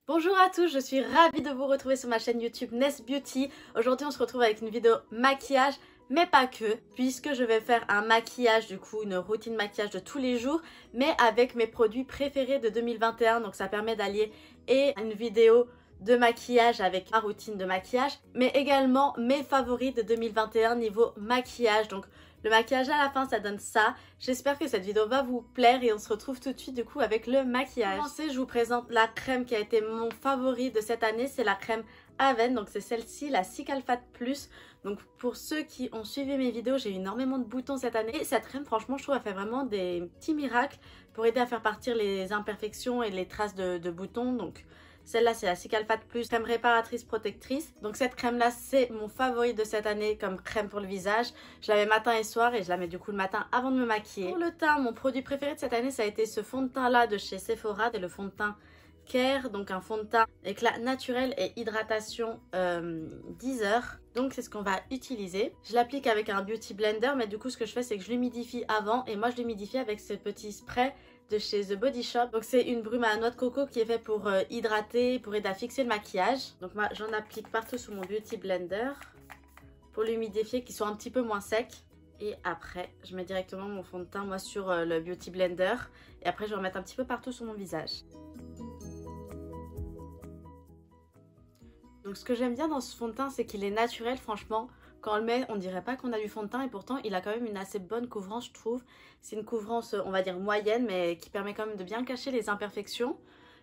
Bonjour à tous, je suis ravie de vous retrouver sur ma chaîne YouTube Nest Beauty. Aujourd'hui on se retrouve avec une vidéo maquillage, mais pas que, puisque je vais faire un maquillage, du coup une routine maquillage de tous les jours, mais avec mes produits préférés de 2021. Donc ça permet d'allier et une vidéo de maquillage avec ma routine de maquillage, mais également mes favoris de 2021 niveau maquillage. Donc le maquillage à la fin, ça donne ça. J'espère que cette vidéo va vous plaire et on se retrouve tout de suite du coup avec le maquillage. Pour commencer, je vous présente la crème qui a été mon favori de cette année. C'est la crème Aven, donc c'est celle-ci, la Cicatrate Plus. Donc pour ceux qui ont suivi mes vidéos, j'ai eu énormément de boutons cette année. Et cette crème, franchement, je trouve, elle fait vraiment des petits miracles pour aider à faire partir les imperfections et les traces de boutons. Donc celle-là, c'est la Cicatrate Plus, crème réparatrice protectrice. Donc cette crème-là, c'est mon favori de cette année comme crème pour le visage. Je la mets matin et soir et je la mets du coup le matin avant de me maquiller. Pour le teint, mon produit préféré de cette année, ça a été ce fond de teint-là de chez Sephora. C'est le fond de teint Care, donc un fond de teint éclat naturel et hydratation 10 heures. Donc c'est ce qu'on va utiliser. Je l'applique avec un beauty blender, mais du coup ce que je fais, c'est que je l'humidifie avant. Et moi je l'humidifie avec ce petit spray de chez The Body Shop. Donc c'est une brume à noix de coco qui est fait pour hydrater, pour aider à fixer le maquillage. Donc moi j'en applique partout sur mon beauty blender pour l'humidifier, qu'il soit un petit peu moins sec. Et après je mets directement mon fond de teint moi sur le beauty blender. Et après je vais en mettre un petit peu partout sur mon visage. Donc ce que j'aime bien dans ce fond de teint, c'est qu'il est naturel. Franchement, quand on le met, on dirait pas qu'on a du fond de teint. Et pourtant, il a quand même une assez bonne couvrance, je trouve. C'est une couvrance, on va dire, moyenne, mais qui permet quand même de bien cacher les imperfections.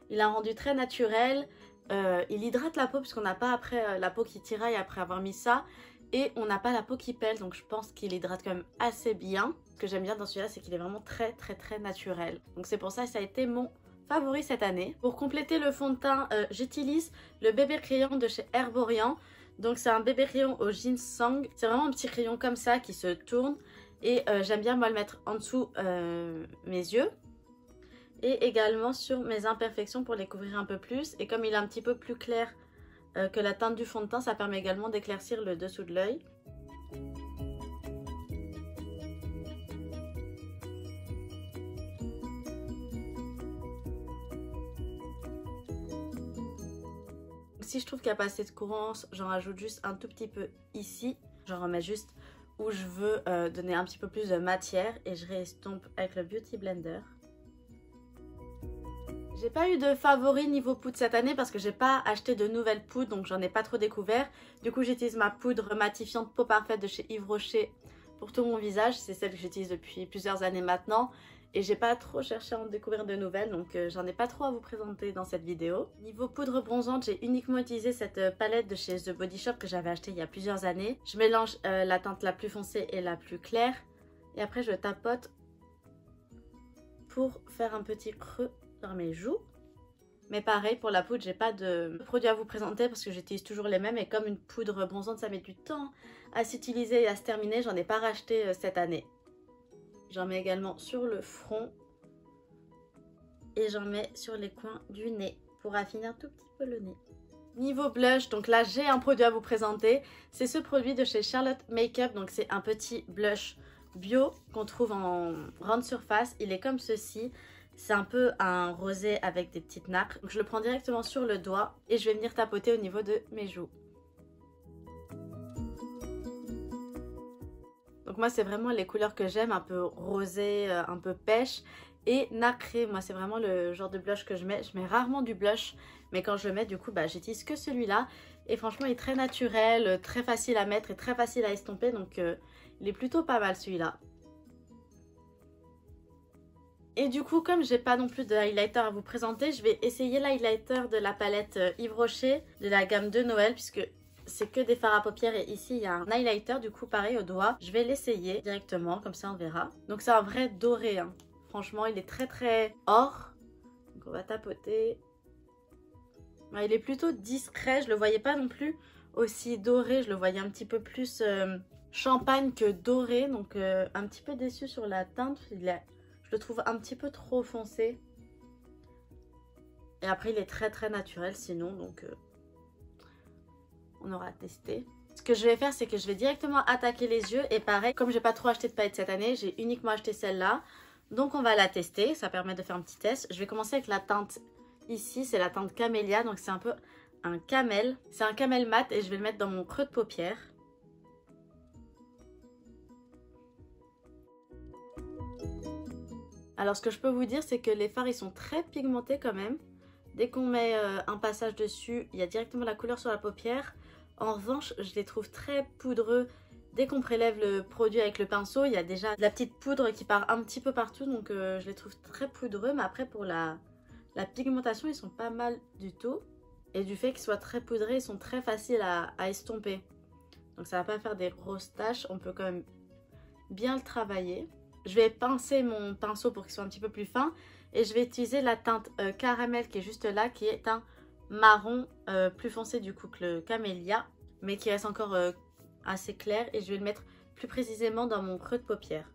Il a un rendu très naturel. Il hydrate la peau, puisqu'on n'a pas après la peau qui tiraille après avoir mis ça. Et on n'a pas la peau qui pèle, donc je pense qu'il hydrate quand même assez bien. Ce que j'aime bien dans celui-là, c'est qu'il est vraiment très naturel. Donc c'est pour ça que ça a été mon favori cette année. Pour compléter le fond de teint, j'utilise le bébé crayon de chez Herborian. Donc c'est un bébé crayon au ginseng. C'est vraiment un petit crayon comme ça qui se tourne. Et j'aime bien moi le mettre en dessous mes yeux. Et également sur mes imperfections pour les couvrir un peu plus. Et comme il est un petit peu plus clair que la teinte du fond de teint, ça permet également d'éclaircir le dessous de l'œil. Si je trouve qu'il n'y a pas assez de couvrance, j'en rajoute juste un tout petit peu ici. J'en remets juste où je veux donner un petit peu plus de matière et je réestompe avec le Beauty Blender. J'ai pas eu de favori niveau poudre cette année parce que j'ai pas acheté de nouvelles poudres, donc j'en ai pas trop découvert. Du coup j'utilise ma poudre matifiante Peau Parfaite de chez Yves Rocher pour tout mon visage. C'est celle que j'utilise depuis plusieurs années maintenant. Et j'ai pas trop cherché à en découvrir de nouvelles, donc j'en ai pas trop à vous présenter dans cette vidéo. Niveau poudre bronzante, j'ai uniquement utilisé cette palette de chez The Body Shop que j'avais achetée il y a plusieurs années. Je mélange la teinte la plus foncée et la plus claire. Et après je tapote pour faire un petit creux dans mes joues. Mais pareil, pour la poudre, j'ai pas de produit à vous présenter parce que j'utilise toujours les mêmes. Et comme une poudre bronzante, ça met du temps à s'utiliser et à se terminer, j'en ai pas racheté cette année. J'en mets également sur le front et j'en mets sur les coins du nez pour affiner un tout petit peu le nez. Niveau blush, donc là j'ai un produit à vous présenter. C'est ce produit de chez Charlotte Makeup. Donc c'est un petit blush bio qu'on trouve en grande surface. Il est comme ceci. C'est un peu un rosé avec des petites nacres. Donc je le prends directement sur le doigt et je vais venir tapoter au niveau de mes joues. Donc moi c'est vraiment les couleurs que j'aime, un peu rosé, un peu pêche et nacré. Moi c'est vraiment le genre de blush que je mets. Je mets rarement du blush, mais quand je le mets du coup j'utilise que celui-là. Et franchement il est très naturel, très facile à mettre et très facile à estomper. Donc il est plutôt pas mal celui-là. Et du coup comme j'ai pas non plus de highlighter à vous présenter, je vais essayer l'highlighter de la palette Yves Rocher de la gamme de Noël, puisque c'est que des fards à paupières et ici il y a un highlighter du coup pareil au doigt. Je vais l'essayer directement, comme ça on verra. Donc c'est un vrai doré, hein. Franchement il est très or. Donc on va tapoter. Ouais, il est plutôt discret, je le voyais pas non plus aussi doré, je le voyais un petit peu plus champagne que doré. Donc un petit peu déçue sur la teinte, je le trouve un petit peu trop foncé. Et après il est très naturel sinon, donc on aura testé. Ce que je vais faire, c'est que je vais directement attaquer les yeux. Et pareil, comme j'ai pas trop acheté de palettes cette année, j'ai uniquement acheté celle-là. Donc on va la tester, ça permet de faire un petit test. Je vais commencer avec la teinte ici c'est la teinte Camélia, donc c'est un peu un camel. C'est un camel mat et je vais le mettre dans mon creux de paupière. Alors ce que je peux vous dire, c'est que les fards ils sont très pigmentés quand même. Dès qu'on met un passage dessus, il y a directement la couleur sur la paupière. En revanche, je les trouve très poudreux. Dès qu'on prélève le produit avec le pinceau, il y a déjà de la petite poudre qui part un petit peu partout. Donc je les trouve très poudreux. Mais après pour la pigmentation, ils sont pas mal du tout. Et du fait qu'ils soient très poudrés, ils sont très faciles à estomper. Donc ça va pas faire des grosses taches. On peut quand même bien le travailler. Je vais pincer mon pinceau pour qu'il soit un petit peu plus fin. Et je vais utiliser la teinte caramel qui est juste là, qui est un marron plus foncé du coup que le camélia, mais qui reste encore assez clair. Et je vais le mettre plus précisément dans mon creux de paupière.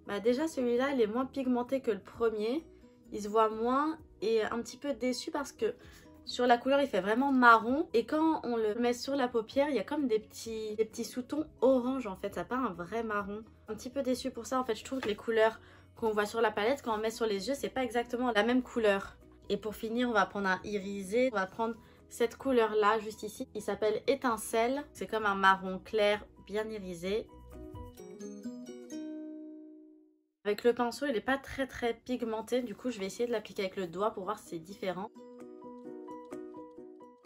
Bah déjà celui-là il est moins pigmenté que le premier. Il se voit moins et un petit peu déçu parce que sur la couleur il fait vraiment marron et quand on le met sur la paupière il y a comme des petits sous-tons orange en fait, ça n'a pas un vrai marron. Un petit peu déçu pour ça en fait, je trouve que les couleurs qu'on voit sur la palette quand on met sur les yeux c'est pas exactement la même couleur. Et pour finir on va prendre un irisé, on va prendre cette couleur là juste ici, il s'appelle étincelle, c'est comme un marron clair bien irisé. Avec le pinceau il n'est pas très pigmenté, du coup je vais essayer de l'appliquer avec le doigt pour voir si c'est différent.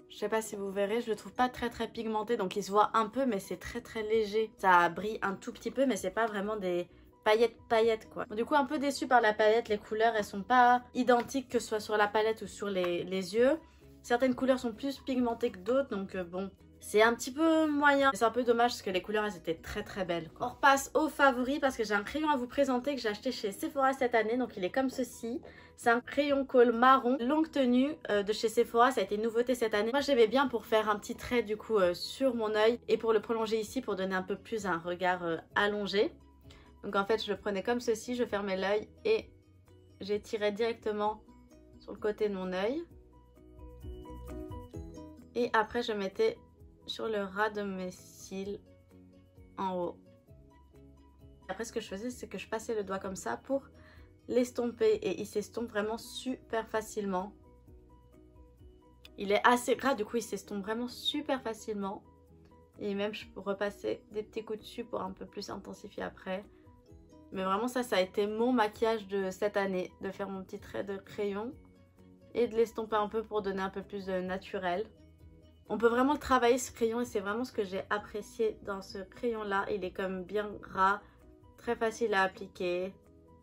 Je sais pas si vous verrez, je le trouve pas très pigmenté, donc il se voit un peu mais c'est très léger. Ça brille un tout petit peu mais c'est pas vraiment des paillettes quoi. Du coup un peu déçue par la palette, les couleurs elles sont pas identiques que ce soit sur la palette ou sur les yeux. Certaines couleurs sont plus pigmentées que d'autres donc bon, c'est un petit peu moyen. C'est un peu dommage parce que les couleurs elles étaient très belles quoi. On repasse aux favoris parce que j'ai un crayon à vous présenter que j'ai acheté chez Sephora cette année, donc il est comme ceci. C'est un crayon colle marron, longue tenue de chez Sephora, ça a été une nouveauté cette année. Moi j'aimais bien pour faire un petit trait du coup sur mon œil et pour le prolonger ici pour donner un peu plus un regard allongé. Donc en fait je le prenais comme ceci, je fermais l'œil et j'étirais directement sur le côté de mon œil. Et après je mettais sur le ras de mes cils en haut. Après ce que je faisais c'est que je passais le doigt comme ça pour l'estomper et il s'estompe vraiment super facilement. Il est assez gras du coup il s'estompe vraiment super facilement. Et même je peux repasser des petits coups dessus pour un peu plus intensifier après. Mais vraiment ça a été mon maquillage de cette année. De faire mon petit trait de crayon et de l'estomper un peu pour donner un peu plus de naturel. On peut vraiment le travailler ce crayon et c'est vraiment ce que j'ai apprécié dans ce crayon là. Il est comme bien gras, très facile à appliquer.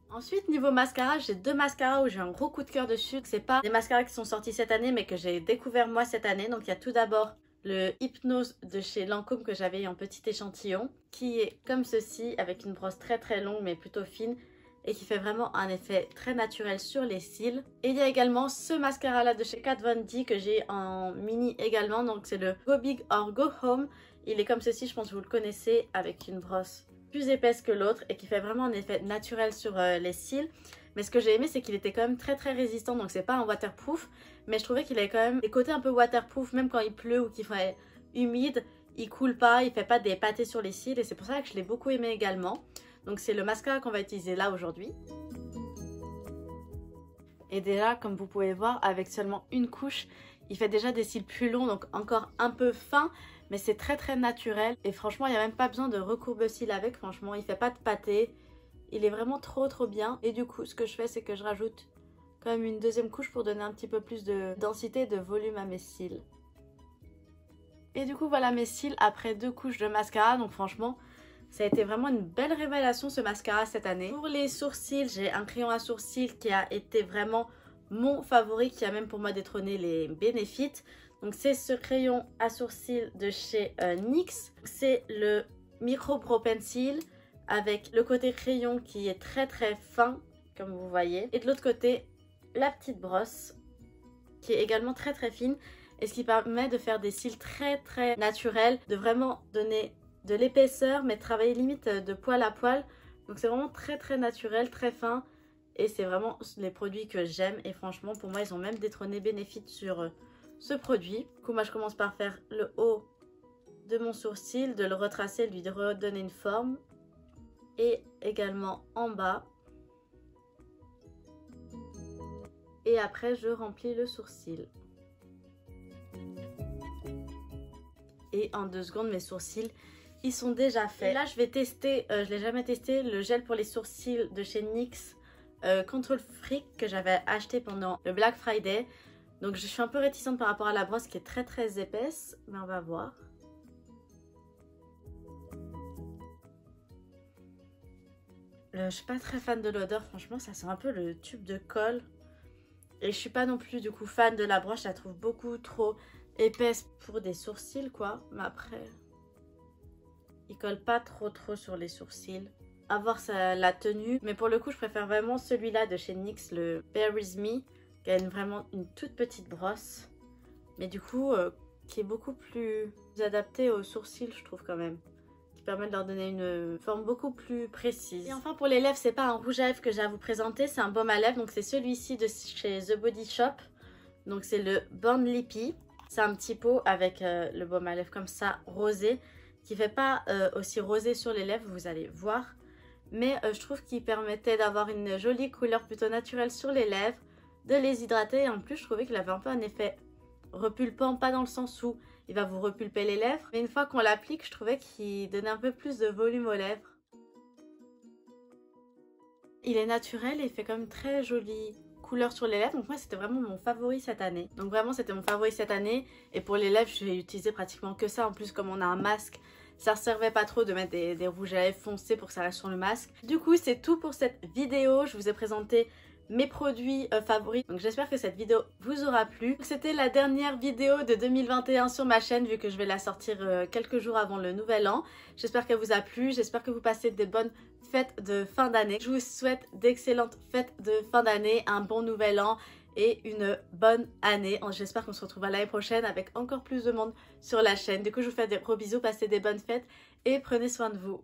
Ensuite niveau mascara, j'ai deux mascaras où j'ai un gros coup de cœur dessus. C'est pas des mascaras qui sont sortis cette année mais que j'ai découvert moi cette année. Donc il y a tout d'abord le Hypnose de chez Lancôme que j'avais en petit échantillon. Qui est comme ceci avec une brosse très longue mais plutôt fine. Et qui fait vraiment un effet très naturel sur les cils. Et il y a également ce mascara là de chez Kat Von D que j'ai en mini également. Donc c'est le Go Big or Go Home. Il est comme ceci, je pense que vous le connaissez, avec une brosse plus épaisse que l'autre et qui fait vraiment un effet naturel sur les cils. Mais ce que j'ai aimé c'est qu'il était quand même très résistant, donc c'est pas un waterproof. Mais je trouvais qu'il avait quand même des côtés un peu waterproof, même quand il pleut ou qu'il fait humide. Il coule pas, il fait pas des pâtés sur les cils et c'est pour ça que je l'ai beaucoup aimé également. Donc c'est le mascara qu'on va utiliser là aujourd'hui. Et déjà comme vous pouvez voir avec seulement une couche, il fait déjà des cils plus longs donc encore un peu fins. Mais c'est très naturel et franchement il n'y a même pas besoin de recourbe-cils avec, franchement il fait pas de pâté. Il est vraiment trop bien. Et du coup ce que je fais c'est que je rajoute quand même une deuxième couche pour donner un petit peu plus de densité et de volume à mes cils. Et du coup voilà mes cils après deux couches de mascara, donc franchement ça a été vraiment une belle révélation ce mascara cette année. Pour les sourcils, j'ai un crayon à sourcils qui a été vraiment mon favori, qui a même pour moi détrôné les Benefit. Donc c'est ce crayon à sourcils de chez NYX. C'est le Micro Pro Pencil avec le côté crayon qui est très fin comme vous voyez. Et de l'autre côté, la petite brosse qui est également très fine. Et ce qui permet de faire des cils très naturels, de vraiment donner de l'épaisseur mais de travailler limite de poil à poil. Donc c'est vraiment très naturel, très fin. Et c'est vraiment les produits que j'aime. Et franchement pour moi ils ont même détrôné Benefit sur ce produit. Du coup moi je commence par faire le haut de mon sourcil, de le retracer, lui redonner une forme. Et également en bas. Et après je remplis le sourcil. Et en 2 secondes mes sourcils ils sont déjà faits. Et là je vais tester, je l'ai jamais testé, le gel pour les sourcils de chez NYX Control Freak que j'avais acheté pendant le Black Friday. Donc je suis un peu réticente par rapport à la brosse qui est très épaisse, mais on va voir. Je suis pas très fan de l'odeur, franchement ça sent un peu le tube de colle. Et je suis pas non plus du coup fan de la broche, je la trouve beaucoup trop épaisse pour des sourcils quoi. Mais après, il colle pas trop sur les sourcils. À voir la tenue, mais pour le coup je préfère vraiment celui-là de chez NYX, le Bare With Me, qui a vraiment une toute petite brosse. Mais du coup, qui est beaucoup plus adapté aux sourcils je trouve quand même. Permet de leur donner une forme beaucoup plus précise. Et enfin pour les lèvres, c'est pas un rouge à lèvres que j'ai à vous présenter, c'est un baume à lèvres. Donc c'est celui-ci de chez The Body Shop. Donc c'est le Born Lippy. C'est un petit pot avec le baume à lèvres comme ça, rosé, qui fait pas aussi rosé sur les lèvres, vous allez voir. Mais je trouve qu'il permettait d'avoir une jolie couleur plutôt naturelle sur les lèvres, de les hydrater. Et en plus je trouvais qu'il avait un peu un effet repulpant, pas dans le sens où il va vous repulper les lèvres, mais une fois qu'on l'applique, je trouvais qu'il donnait un peu plus de volume aux lèvres. Il est naturel et il fait quand même très jolie couleur sur les lèvres, donc moi c'était vraiment mon favori cette année. Donc vraiment c'était mon favori cette année, et pour les lèvres je vais utiliser pratiquement que ça. En plus comme on a un masque, ça ne servait pas trop de mettre des rouges à lèvres foncés pour que ça reste sur le masque. Du coup c'est tout pour cette vidéo, je vous ai présenté mes produits favoris. Donc j'espère que cette vidéo vous aura plu. C'était la dernière vidéo de 2021 sur ma chaîne vu que je vais la sortir quelques jours avant le nouvel an. J'espère qu'elle vous a plu, j'espère que vous passez des bonnes fêtes de fin d'année. Je vous souhaite d'excellentes fêtes de fin d'année, un bon nouvel an et une bonne année. J'espère qu'on se retrouve à l'année prochaine avec encore plus de monde sur la chaîne. Du coup je vous fais des gros bisous, passez des bonnes fêtes et prenez soin de vous.